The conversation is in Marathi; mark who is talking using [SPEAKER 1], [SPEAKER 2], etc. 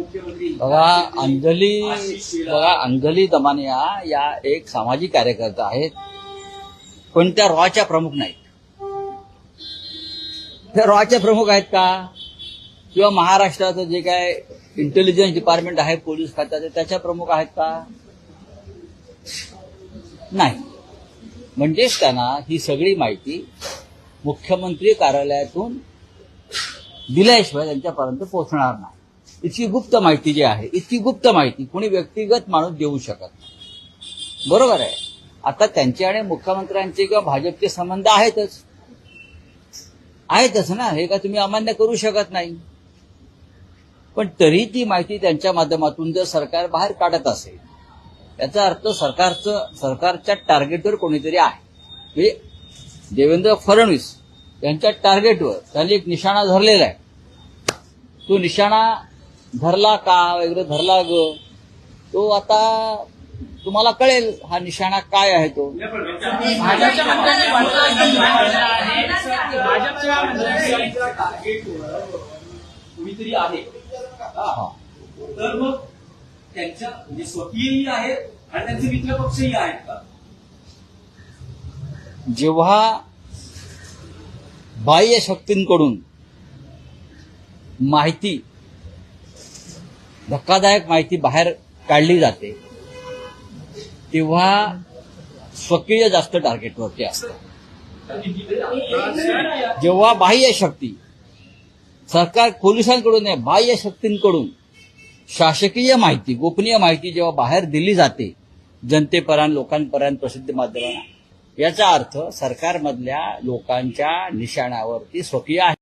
[SPEAKER 1] बघा अंजली दमानिया या एक सामाजिक कार्यकर्ता आहेत, पण त्या रॉच्या प्रमुख नाहीत. त्या रॉच्या प्रमुख आहेत का? किंवा महाराष्ट्राचं जे काय इंटेलिजन्स डिपार्टमेंट आहे पोलीस खात्याचे त्याच्या प्रमुख आहेत का? नाही. म्हणजेच त्यांना ही सगळी माहिती मुख्यमंत्री कार्यालयातून दिल्याशिवाय त्यांच्यापर्यंत पोहोचणार नाही. इतकी गुप्त माहिती जी आहे, इतकी गुप्त माहिती कोणी व्यक्तिगत माणूस देऊ शकत नाही. बरोबर आहे. आता त्यांचे आणि मुख्यमंत्र्यांचे किंवा भाजपचे संबंध आहेतच ना, हे का तुम्ही अमान्य करू शकत नाही. पण तरी ती माहिती त्यांच्या माध्यमातून जर सरकार बाहेर काढत असेल, याचा अर्थ सरकारच्या टार्गेटवर कोणीतरी आहे. म्हणजे देवेंद्र फडणवीस यांच्या टार्गेटवर त्यांनी एक निशाणा धरलेला आहे. तो निशाणा धरला का वगैरे धरला तो आता तुम्हाला कळेल हा निशाणा काय आहे तो.
[SPEAKER 2] कुणीतरी आहे तर मग त्यांच्या म्हणजे स्वकीयही आहेत आणि त्यांचे मित्र पक्षही आहेत का?
[SPEAKER 1] जेव्हा बाह्य शक्तींकडून माहिती, धक्कादायक माहिती बाहेर काढली जाते, तेव्हा स्वकीय जास्त टार्गेटवरती असतात. जेव्हा बाह्य शक्ती, सरकार पोलिसांकडून नाही, बाह्य शक्तींकडून शासकीय माहिती, गोपनीय माहिती जेव्हा बाहेर दिली जाते जनतेपर्यंत, लोकांपर्यंत, प्रसिद्धी माध्यमांना, याचा अर्थ सरकारमधल्या लोकांच्या निशाण्यावरती स्वकीय आहे.